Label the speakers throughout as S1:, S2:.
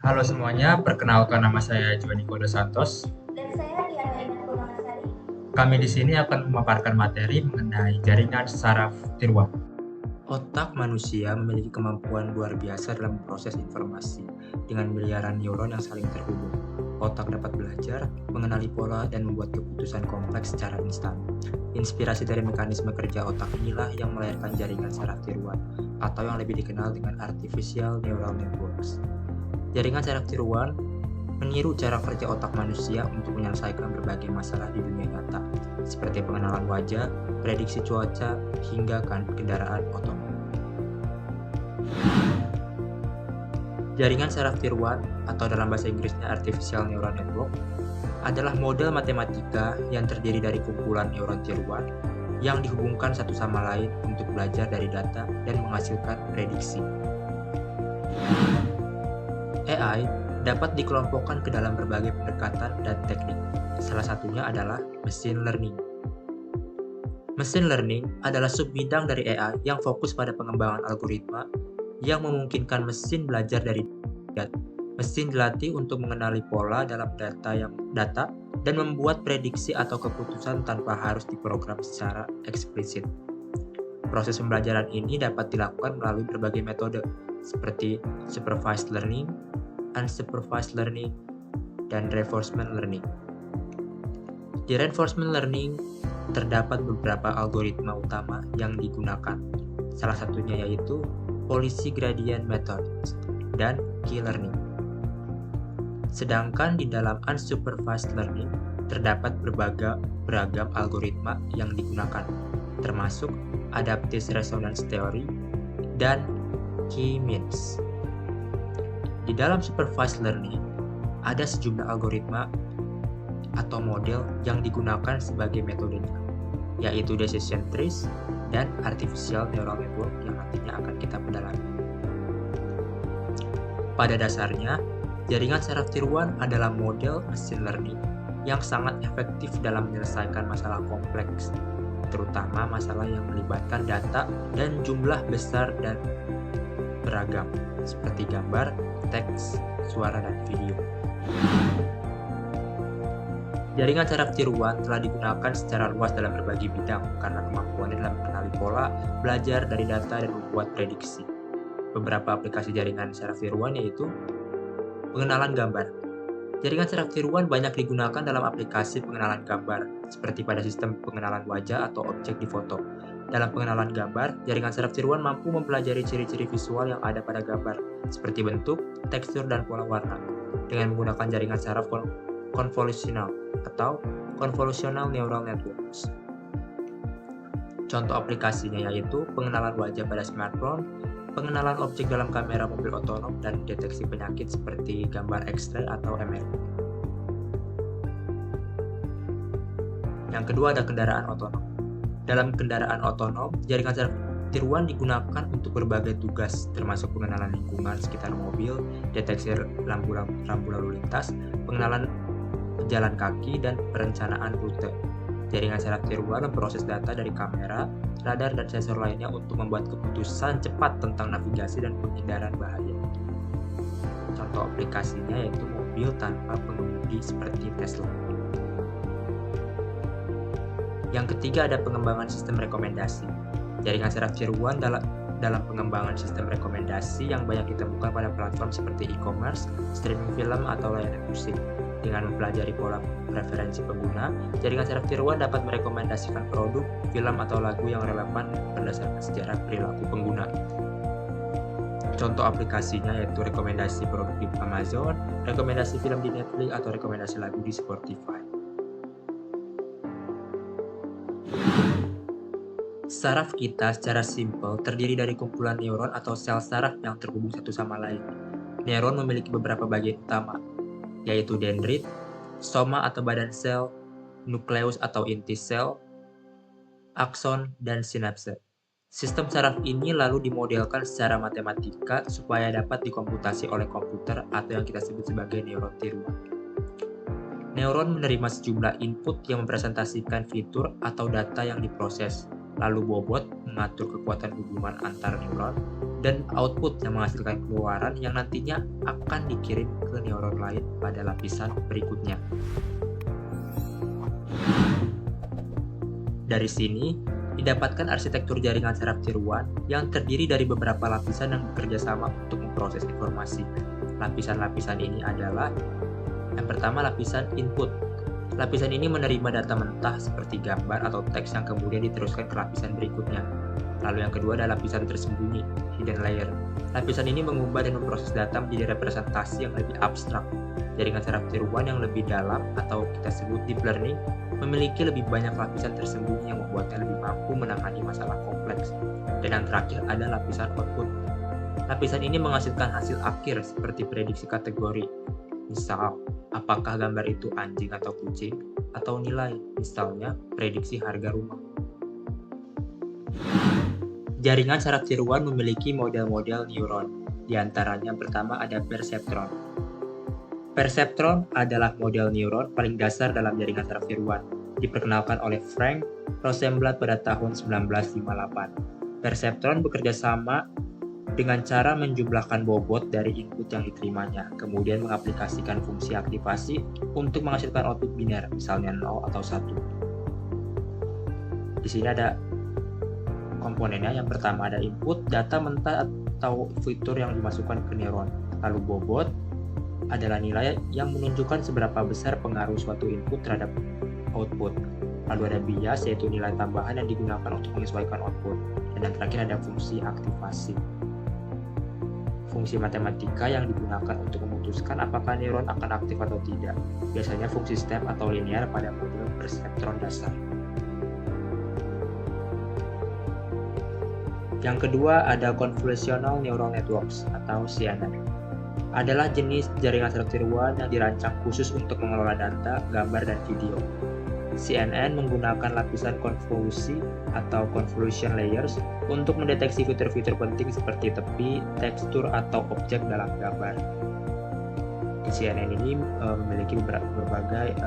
S1: Halo semuanya, perkenalkan nama saya Joniko dos Santos.
S2: Dan saya Diana Indah Purwanasari.
S1: Kami di sini akan memaparkan materi mengenai jaringan saraf tiruan. Otak manusia memiliki kemampuan luar biasa dalam memproses informasi dengan miliaran neuron yang saling terhubung. Otak dapat belajar, mengenali pola, dan membuat keputusan kompleks secara instan. Inspirasi dari mekanisme kerja otak inilah yang melahirkan jaringan saraf tiruan, atau yang lebih dikenal dengan artificial neural networks. Jaringan saraf tiruan meniru cara kerja otak manusia untuk menyelesaikan berbagai masalah di dunia nyata, seperti pengenalan wajah, prediksi cuaca, hingga kendaraan otonom. Jaringan saraf tiruan, atau dalam bahasa Inggrisnya Artificial Neural Network, adalah model matematika yang terdiri dari kumpulan neuron tiruan yang dihubungkan satu sama lain untuk belajar dari data dan menghasilkan prediksi. AI dapat dikelompokkan ke dalam berbagai pendekatan dan teknik. Salah satunya adalah machine learning. Machine learning adalah subbidang dari AI yang fokus pada pengembangan algoritma yang memungkinkan mesin belajar dari data. Mesin dilatih untuk mengenali pola dalam data dan membuat prediksi atau keputusan tanpa harus diprogram secara eksplisit. Proses pembelajaran ini dapat dilakukan melalui berbagai metode, seperti supervised learning, unsupervised learning, dan reinforcement learning. Di reinforcement learning, terdapat beberapa algoritma utama yang digunakan. Salah satunya yaitu policy gradient method dan key learning. Sedangkan di dalam unsupervised learning, terdapat beragam algoritma yang digunakan, termasuk adaptive resonance theory dan K-means. Di dalam supervised learning, ada sejumlah algoritma atau model yang digunakan sebagai metodenya, yaitu decision trees dan artificial neural network yang nantinya akan kita pendalami. Pada dasarnya, jaringan saraf tiruan adalah model machine learning yang sangat efektif dalam menyelesaikan masalah kompleks, terutama masalah yang melibatkan data dan jumlah besar dan beragam, seperti gambar, teks, suara, dan video. Jaringan saraf tiruan telah digunakan secara luas dalam berbagai bidang karena kemampuannya dalam mengenali pola, belajar dari data, dan membuat prediksi. Beberapa aplikasi jaringan saraf tiruan yaitu pengenalan gambar. Jaringan saraf tiruan banyak digunakan dalam aplikasi pengenalan gambar, seperti pada sistem pengenalan wajah atau objek di foto. Dalam pengenalan gambar, jaringan saraf tiruan mampu mempelajari ciri-ciri visual yang ada pada gambar, seperti bentuk, tekstur, dan pola warna, dengan menggunakan jaringan saraf konvolusional atau convolutional neural networks. Contoh aplikasinya yaitu pengenalan wajah pada smartphone, pengenalan objek dalam kamera mobil otonom, dan deteksi penyakit seperti gambar X-ray atau MRI. Yang kedua ada kendaraan otonom. Dalam kendaraan otonom, jaringan saraf tiruan digunakan untuk berbagai tugas, termasuk pengenalan lingkungan sekitar mobil, deteksi lampu lalu lintas, pengenalan jalan kaki, dan perencanaan rute. Jaringan saraf tiruan memproses data dari kamera, radar, dan sensor lainnya untuk membuat keputusan cepat tentang navigasi dan penghindaran bahaya. Contoh aplikasinya yaitu mobil tanpa pengemudi seperti Tesla. Yang ketiga ada pengembangan sistem rekomendasi. Jaringan saraf tiruan dalam pengembangan sistem rekomendasi yang banyak ditemukan pada platform seperti e-commerce, streaming film, atau layanan musik. Dengan mempelajari pola preferensi pengguna, jaringan saraf tiruan dapat merekomendasikan produk, film, atau lagu yang relevan berdasarkan sejarah perilaku pengguna. Contoh aplikasinya yaitu rekomendasi produk di Amazon, rekomendasi film di Netflix, atau rekomendasi lagu di Spotify. Saraf kita secara simpel terdiri dari kumpulan neuron atau sel saraf yang terhubung satu sama lain. Neuron memiliki beberapa bagian utama, yaitu dendrit, soma atau badan sel, nukleus atau inti sel, akson, dan sinapse. Sistem saraf ini lalu dimodelkan secara matematika supaya dapat dikomputasi oleh komputer atau yang kita sebut sebagai neuron tiruan. Neuron menerima sejumlah input yang mempresentasikan fitur atau data yang diproses, lalu bobot mengatur kekuatan hubungan antar neuron, dan output yang menghasilkan keluaran yang nantinya akan dikirim ke neuron lain pada lapisan berikutnya. Dari sini, didapatkan arsitektur jaringan saraf tiruan yang terdiri dari beberapa lapisan yang bekerja sama untuk memproses informasi. Lapisan-lapisan ini adalah yang pertama, lapisan input. Lapisan ini menerima data mentah seperti gambar atau teks yang kemudian diteruskan ke lapisan berikutnya. Lalu yang kedua adalah lapisan tersembunyi, hidden layer. Lapisan ini mengubah dan memproses data menjadi representasi yang lebih abstrak. Jaringan saraf tiruan yang lebih dalam atau kita sebut deep learning memiliki lebih banyak lapisan tersembunyi yang membuatnya lebih mampu menangani masalah kompleks. Dan yang terakhir ada lapisan output. Lapisan ini menghasilkan hasil akhir seperti prediksi kategori. Misal, apakah gambar itu anjing atau kucing, atau nilai, misalnya prediksi harga rumah. Jaringan saraf tiruan memiliki model-model neuron. Di antaranya pertama ada perseptron. Perseptron adalah model neuron paling dasar dalam jaringan saraf tiruan, diperkenalkan oleh Frank Rosenblatt pada tahun 1958. Perseptron bekerja sama dengan cara menjumlahkan bobot dari input yang diterimanya, kemudian mengaplikasikan fungsi aktivasi untuk menghasilkan output biner, misalnya 0 atau 1. Di sini ada komponennya. Yang pertama ada input, data mentah atau fitur yang dimasukkan ke neuron. Lalu bobot adalah nilai yang menunjukkan seberapa besar pengaruh suatu input terhadap output. Lalu ada bias, yaitu nilai tambahan yang digunakan untuk menyesuaikan output. Dan yang terakhir ada fungsi aktivasi. Fungsi matematika yang digunakan untuk memutuskan apakah neuron akan aktif atau tidak. Biasanya fungsi step atau linear pada model perseptron dasar. Yang kedua ada Convolutional Neural Networks atau CNN. Adalah jenis jaringan saraf tiruan yang dirancang khusus untuk mengelola data, gambar, dan video. CNN menggunakan lapisan konvolusi atau convolution layers untuk mendeteksi fitur-fitur penting seperti tepi, tekstur, atau objek dalam gambar. Di CNN ini memiliki berbagai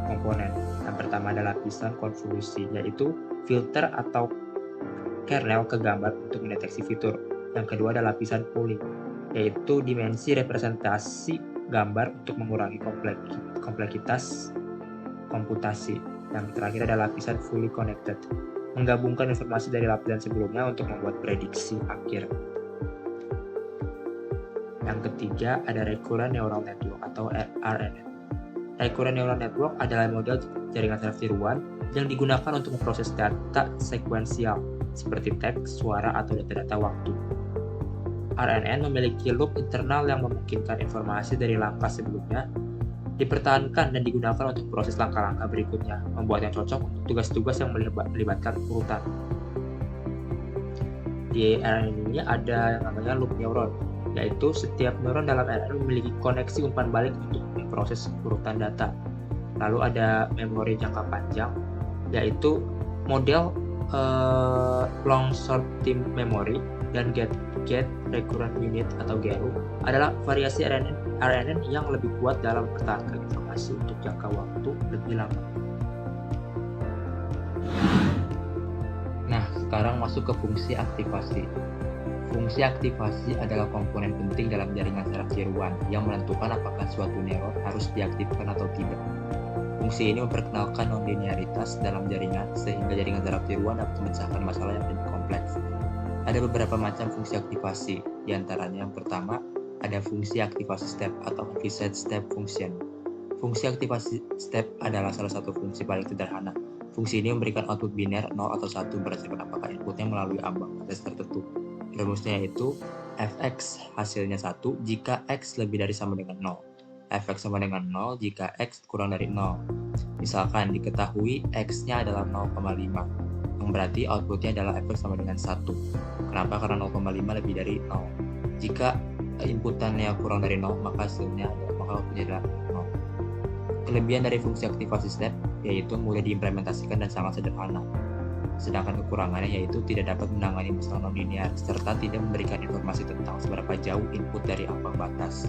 S1: komponen. Yang pertama adalah lapisan konvolusi, yaitu filter atau kernel ke gambar untuk mendeteksi fitur. Yang kedua adalah lapisan pooling, yaitu dimensi representasi gambar untuk mengurangi kompleksitas komputasi. Yang terakhir adalah lapisan fully connected, menggabungkan informasi dari lapisan sebelumnya untuk membuat prediksi akhir. Yang ketiga ada Recurrent Neural Network atau RNN. Recurrent Neural Network adalah model jaringan saraf tiruan yang digunakan untuk memproses data sekuensial seperti teks, suara, atau data-data waktu. RNN memiliki loop internal yang memungkinkan informasi dari langkah sebelumnya dipertahankan dan digunakan untuk proses langkah-langkah berikutnya, membuatnya cocok untuk tugas-tugas yang melibatkan urutan. Di RNN ini ada yang namanya loop neuron, yaitu setiap neuron dalam RNN memiliki koneksi umpan balik untuk memproses urutan data. Lalu ada memori jangka panjang, yaitu model long short term memory, dan get recurrent unit atau GRU adalah variasi RNN yang lebih kuat dalam mempertahankan informasi untuk jangka waktu lebih lama. Nah, sekarang masuk ke fungsi aktivasi. Fungsi aktivasi adalah komponen penting dalam jaringan saraf tiruan yang menentukan apakah suatu neuron harus diaktifkan atau tidak. Fungsi ini memperkenalkan non-linearitas dalam jaringan sehingga jaringan saraf tiruan dapat memecahkan masalah yang lebih kompleks. Ada beberapa macam fungsi aktivasi, diantaranya yang pertama ada fungsi aktivasi step atau Activate Step Function. Fungsi aktivasi step adalah salah satu fungsi paling sederhana. Fungsi ini memberikan output biner 0 atau 1 berdasarkan apakah inputnya melalui ambang batas tertentu. Rumusnya yaitu fx hasilnya 1 jika x lebih dari sama dengan 0. Fx sama dengan 0 jika x kurang dari 0. Misalkan diketahui x-nya adalah 0,5, yang berarti outputnya adalah fx sama dengan 1. Kenapa? Karena 0,5 lebih dari 0. Jika inputannya kurang dari 0, maka hasilnya maka outputnya adalah 0. Kelebihan dari fungsi aktivasi step yaitu mudah diimplementasikan dan sangat sederhana. Sedangkan kekurangannya yaitu tidak dapat menangani masalah non-linear serta tidak memberikan informasi tentang seberapa jauh input dari ambang batas.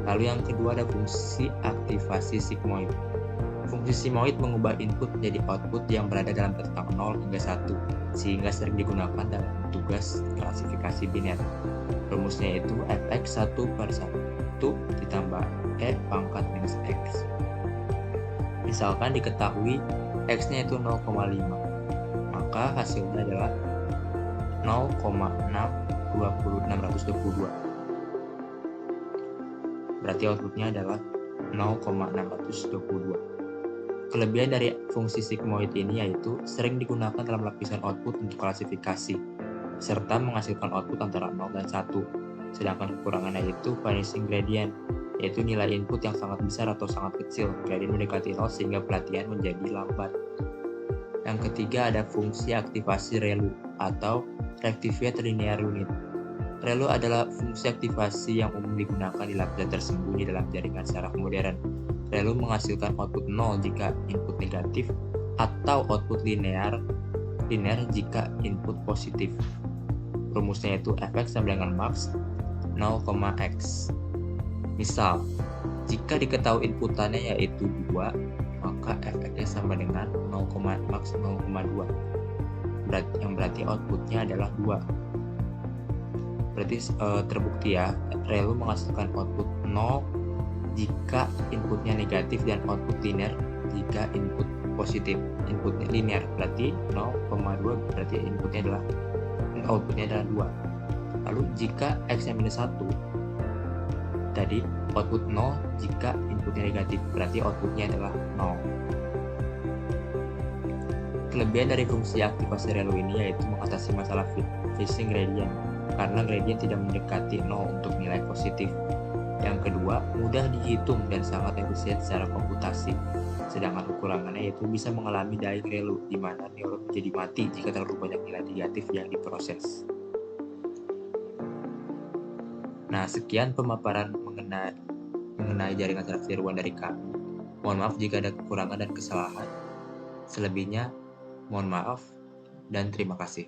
S1: Lalu yang kedua ada fungsi aktivasi sigmoid. Fungsi simoid mengubah input menjadi output yang berada dalam rentang 0 hingga 1, sehingga sering digunakan dalam tugas klasifikasi biner. Rumusnya yaitu fx 1 per 1 ditambah e pangkat minus x. Misalkan diketahui x-nya itu 0,5, maka hasilnya adalah 0,622. Berarti outputnya adalah 0,622. Kelebihan dari fungsi sigmoid ini yaitu sering digunakan dalam lapisan output untuk klasifikasi, serta menghasilkan output antara 0 dan 1. Sedangkan kekurangannya yaitu vanishing gradient, yaitu nilai input yang sangat besar atau sangat kecil, gradient mendekati 0 sehingga pelatihan menjadi lambat. Yang ketiga ada fungsi aktivasi ReLU atau Rectified Linear Unit. ReLU adalah fungsi aktivasi yang umum digunakan di lapisan tersembunyi dalam jaringan saraf modern. ReLU menghasilkan output 0 jika input negatif atau output linear jika input positif. Rumusnya yaitu fx sama dengan max 0,x. Misal, jika diketahui inputannya yaitu 2, maka fx-nya sama dengan max 0,2. Yang berarti outputnya adalah 2. Berarti terbukti ya, ReLU menghasilkan output 0 jika inputnya negatif dan output linear jika input positif. Inputnya linear berarti 0,2, berarti outputnya adalah 2. Lalu jika x-nya minus 1, tadi output 0 jika inputnya negatif, berarti outputnya adalah 0. Kelebihan dari fungsi aktivasi ReLU ini yaitu mengatasi masalah vanishing gradient, karena gradient tidak mendekati 0 untuk nilai positif. Yang kedua, mudah dihitung dan sangat efisien secara komputasi. Sedangkan kekurangannya yaitu bisa mengalami dying ReLU, di mana neuron menjadi mati jika terlalu banyak nilai negatif yang diproses. Nah, sekian pemaparan mengenai jaringan saraf tiruan dari kami. Mohon maaf jika ada kekurangan dan kesalahan. Selebihnya, mohon maaf dan terima kasih.